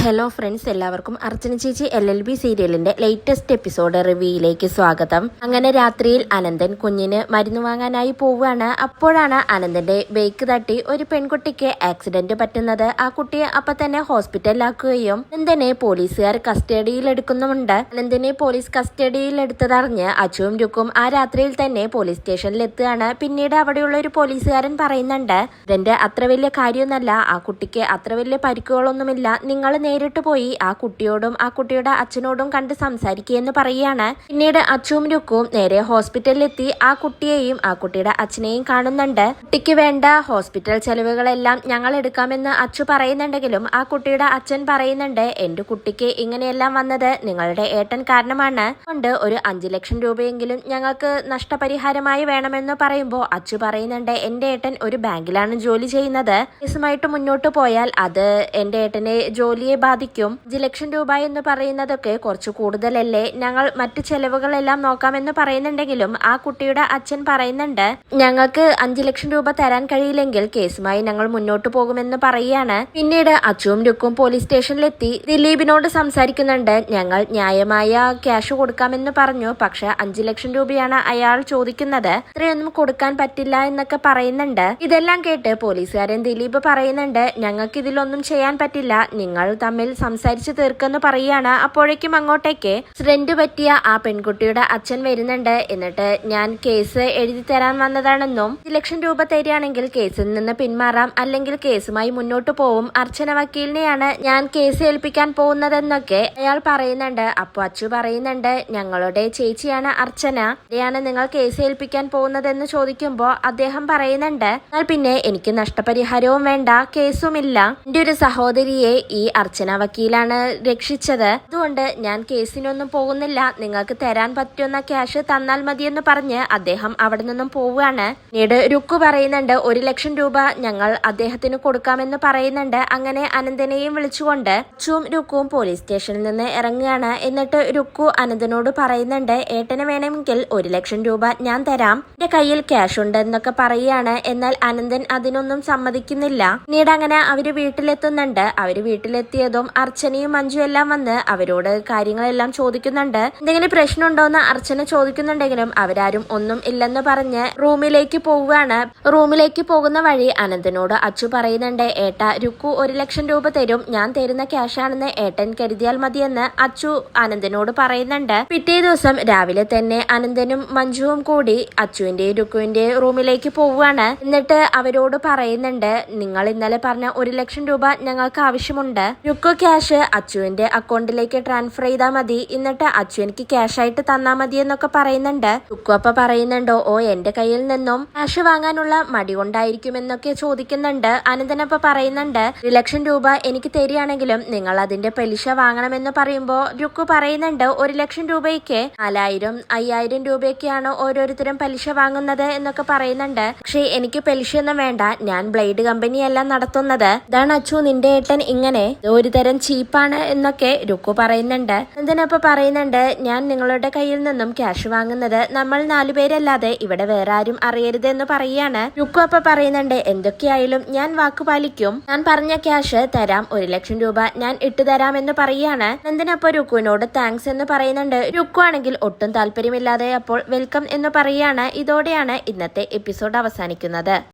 Hello friends, എല്ലാവർക്കും അർച്ചന ചേച്ചി LLB സീരിയലിന്റെ ലേറ്റസ്റ്റ് എപ്പിസോഡ് റിവ്യൂയിലേക്ക് സ്വാഗതം. അങ്ങനെ രാത്രിയിൽ അനന്തൻ കുഞ്ഞിന് മരുന്ന് വാങ്ങാനായി പോവുകയാണ്. അപ്പോഴാണ് അനന്തന്റെ ബൈക്ക് തട്ടി ഒരു പെൺകുട്ടിക്ക് ആക്സിഡന്റ് പറ്റുന്നത്. ആ കുട്ടിയെ അപ്പൊ തന്നെ ഹോസ്പിറ്റലിലാക്കുകയും അനന്തനെ പോലീസുകാർ കസ്റ്റഡിയിലെടുക്കുന്നുമുണ്ട്. അനന്തനെ പോലീസ് കസ്റ്റഡിയിലെടുത്തതറിഞ്ഞ് അച്ചുവും രുക്കും ആ രാത്രിയിൽ തന്നെ പോലീസ് സ്റ്റേഷനിൽ എത്തുകയാണ്. പിന്നീട് അവിടെയുള്ള ഒരു പോലീസുകാരൻ പറയുന്നുണ്ട്, ഇതിന്റെ അത്ര വലിയ കാര്യമൊന്നല്ല, ആ കുട്ടിക്ക് അത്ര വലിയ പരിക്കുകളൊന്നുമില്ല, നിങ്ങൾ നേരിട്ട് പോയി ആ കുട്ടിയോടും ആ കുട്ടിയുടെ അച്ഛനോടും കണ്ട് സംസാരിക്കുകയെന്ന് പറയുകയാണ്. പിന്നീട് അച്ചുവും രുക്കും നേരെ ഹോസ്പിറ്റലിലെത്തി ആ കുട്ടിയെയും ആ കുട്ടിയുടെ അച്ഛനെയും കാണുന്നുണ്ട്. കുട്ടിക്ക് വേണ്ട ഹോസ്പിറ്റൽ ചെലവുകളെല്ലാം ഞങ്ങൾ എടുക്കാമെന്ന് അച്ചു പറയുന്നുണ്ടെങ്കിലും ആ കുട്ടിയുടെ അച്ഛൻ പറയുന്നുണ്ട്, എന്റെ കുട്ടിക്ക് ഇങ്ങനെയെല്ലാം വന്നത് നിങ്ങളുടെ ഏട്ടൻ കാരണമാണ്, കൊണ്ട് ഒരു 5 ലക്ഷം രൂപയെങ്കിലും ഞങ്ങൾക്ക് നഷ്ടപരിഹാരമായി വേണമെന്ന് പറയുമ്പോൾ അച്ചു പറയുന്നുണ്ട്, എന്റെ ഏട്ടൻ ഒരു ബാങ്കിലാണ് ജോലി ചെയ്യുന്നത്, കേസുമായിട്ട് മുന്നോട്ട് പോയാൽ അത് എന്റെ ഏട്ടനെ ജോലിയെ ബാധിക്കും. 5 ലക്ഷം രൂപ എന്ന് പറയുന്നതൊക്കെ കുറച്ച് കൂടുതലല്ലേ, ഞങ്ങൾ മറ്റു ചെലവുകളെല്ലാം നോക്കാമെന്ന് പറയുന്നുണ്ടെങ്കിലും ആ കുട്ടിയുടെ അച്ഛൻ പറയുന്നുണ്ട്, ഞങ്ങൾക്ക് 5 ലക്ഷം രൂപ തരാൻ കഴിയില്ലെങ്കിൽ കേസുമായി ഞങ്ങൾ മുന്നോട്ട് പോകുമെന്ന് പറയുകയാണ്. പിന്നീട് അച്ചുവും രുക്കും പോലീസ് സ്റ്റേഷനിലെത്തി ദിലീപിനോട് സംസാരിക്കുന്നുണ്ട്. ഞങ്ങൾ ന്യായമായ ക്യാഷ് കൊടുക്കാമെന്ന് പറഞ്ഞു, പക്ഷെ 5 ലക്ഷം രൂപയാണ് അയാൾ ചോദിക്കുന്നത്, ഇത്രയൊന്നും കൊടുക്കാൻ പറ്റില്ല എന്നൊക്കെ പറയുന്നുണ്ട്. ഇതെല്ലാം കേട്ട് പോലീസുകാരൻ ദിലീപ് പറയുന്നുണ്ട്, ഞങ്ങൾക്ക് ഇതിലൊന്നും ചെയ്യാൻ പറ്റില്ല, നിങ്ങൾ തമ്മിൽ സംസാരിച്ചു തീർക്കെന്ന് പറയുകയാണ്. അപ്പോഴേക്കും അങ്ങോട്ടേക്ക് ആക്സിഡന്റ് പറ്റിയ ആ പെൺകുട്ടിയുടെ അച്ഛൻ വരുന്നുണ്ട്. എന്നിട്ട് ഞാൻ കേസ് എഴുതി തരാൻ വന്നതാണെന്നും 5 ലക്ഷം രൂപ തരികയാണെങ്കിൽ കേസിൽ നിന്ന് പിന്മാറാം, അല്ലെങ്കിൽ കേസുമായി മുന്നോട്ട് പോവും, അർച്ചന വക്കീലിനെയാണ് ഞാൻ കേസ് ഏൽപ്പിക്കാൻ പോകുന്നതെന്നൊക്കെ അയാൾ പറയുന്നുണ്ട്. അപ്പൊ അച്ചു പറയുന്നുണ്ട്, ഞങ്ങളുടെ ചേച്ചിയാണ് അർച്ചന, ാണ് നിങ്ങൾ കേസ് ഏൽപ്പിക്കാൻ പോകുന്നതെന്ന് ചോദിക്കുമ്പോ അദ്ദേഹം പറയുന്നുണ്ട്, എന്നാൽ പിന്നെ എനിക്ക് നഷ്ടപരിഹാരവും വേണ്ട, കേസുമില്ല, എന്റെ ഒരു സഹോദരിയെ ഈ അർച്ചന വക്കീലാണ് രക്ഷിച്ചത്, അതുകൊണ്ട് ഞാൻ കേസിനൊന്നും പോകുന്നില്ല, നിങ്ങൾക്ക് തരാൻ പറ്റുന്ന ക്യാഷ് തന്നാൽ മതിയെന്ന് പറഞ്ഞ് അദ്ദേഹം അവിടെ നിന്നും പോവുകയാണ്. പിന്നീട് രുക്കു പറയുന്നുണ്ട്, 1 ലക്ഷം രൂപ ഞങ്ങൾ അദ്ദേഹത്തിന് കൊടുക്കാമെന്ന് പറയുന്നുണ്ട്. അങ്ങനെ അനന്തനെയും വിളിച്ചുകൊണ്ട് അച്ചുവും രുക്കുവും പോലീസ് സ്റ്റേഷനിൽ നിന്ന് ഇറങ്ങുകയാണ്. എന്നിട്ട് രുക്കു അനന്തനോട് പറയുന്നുണ്ട്, ഏട്ടന് വേണമെങ്കിൽ 1 ലക്ഷം രൂപ ഞാൻ തരാം, എന്റെ കയ്യിൽ ക്യാഷ് ഉണ്ട് എന്നൊക്കെ പറയുകയാണ്. എന്നാൽ അനന്തൻ അതിനൊന്നും സമ്മതിക്കുന്നില്ല. പിന്നീട് അങ്ങനെ അവര് വീട്ടിലെത്തുന്നുണ്ട്. അവര് വീട്ടിലെത്തിയതും അർച്ചനയും മഞ്ജു എല്ലാം വന്ന് അവരോട് കാര്യങ്ങളെല്ലാം ചോദിക്കുന്നുണ്ട്. എന്തെങ്കിലും പ്രശ്നമുണ്ടോന്ന് അർച്ചന ചോദിക്കുന്നുണ്ടെങ്കിലും അവരാരും ഒന്നും ഇല്ലെന്ന് പറഞ്ഞ് റൂമിലേക്ക് പോവുകയാണ്. റൂമിലേക്ക് പോകുന്ന വഴി അനന്തനോട് അച്ചു പറയുന്നുണ്ട്, ഏട്ടാ രുക്കു 1 ലക്ഷം രൂപ തരും, ഞാൻ തരുന്ന ക്യാഷാണെന്ന് ഏട്ടൻ കരുതിയാൽ മതിയെന്ന് അച്ചു അനന്തനോട് പറയുന്നുണ്ട്. പിറ്റേ ദിവസം രാവിലെ തന്നെ അനന്തനും മഞ്ജുവും കൂടി അച്ചുവിന്റെ രുക്കുവിന്റെ റൂമിലേക്ക് പോവുകയാണ്. എന്നിട്ട് അവരോട് പറയുന്നുണ്ട്, നിങ്ങൾ ഇന്നലെ പറഞ്ഞ 1 ലക്ഷം രൂപ ഞങ്ങൾക്ക് ആവശ്യമുണ്ട്, രുക്കു ക്യാഷ് അച്ചുവിന്റെ അക്കൗണ്ടിലേക്ക് ട്രാൻസ്ഫർ ചെയ്താൽ മതി, എന്നിട്ട് അച്ചു എനിക്ക് ക്യാഷ് ആയിട്ട് തന്നാ മതി എന്നൊക്കെ പറയുന്നുണ്ട്. രുക്കു അപ്പൊ പറയുന്നുണ്ടോ, ഓ എന്റെ കയ്യിൽ നിന്നും ക്യാഷ് വാങ്ങാനുള്ള മടി കൊണ്ടായിരിക്കുമെന്നൊക്കെ ചോദിക്കുന്നുണ്ട്. അനന്തനപ്പ പറയുന്നുണ്ട്, 1 ലക്ഷം രൂപ എനിക്ക് തരികയാണെങ്കിലും നിങ്ങൾ അതിന്റെ പലിശ വാങ്ങണമെന്ന് പറയുമ്പോ രുക്കു പറയുന്നുണ്ട്, 1 ലക്ഷം രൂപയ്ക്ക് 4000, 5000 രൂപയൊക്കെയാണ് ഓരോരുത്തരും പലിശ വാങ്ങുന്നത് എന്നൊക്കെ പറയുന്നുണ്ട്. പക്ഷെ എനിക്ക് പലിശയൊന്നും വേണ്ട, ഞാൻ ബ്ലേഡ് കമ്പനിയല്ല നടത്തുന്നത്, ഇതാണ് അച്ചു നിന്റെ ഏട്ടൻ ഇങ്ങനെ ഒരു തരം ചീപ്പാണ് എന്നൊക്കെ രുക്കു പറയുന്നുണ്ട്. എന്തിനപ്പോ പറയുന്നുണ്ട്, ഞാൻ നിങ്ങളുടെ കയ്യിൽ നിന്നും ക്യാഷ് വാങ്ങുന്നത് നമ്മൾ 4 പേരല്ലാതെ ഇവിടെ വേറെ ആരും അറിയരുത് എന്ന് പറയുകയാണ്. രുക്കു അപ്പൊ പറയുന്നുണ്ട്, എന്തൊക്കെയായാലും ഞാൻ വാക്ക് പാലിക്കും, ഞാൻ പറഞ്ഞ ക്യാഷ് തരാം, 1 ലക്ഷം രൂപ ഞാൻ ഇട്ടുതരാം എന്ന് പറയുകയാണ്. എന്തിനപ്പോ രുക്കുവിനോട് താങ്ക്സ് എന്ന് പറയുന്നുണ്ട്. രുക്കു ആണെങ്കിൽ ഒട്ടും താല്പര്യമില്ലാതെ അപ്പോൾ വെൽക്കം എന്ന് പറയുകയാണ്. ഇതോടെയാണ് ഇന്നത്തെ എപ്പിസോഡ് അവസാനിക്കുന്നത്.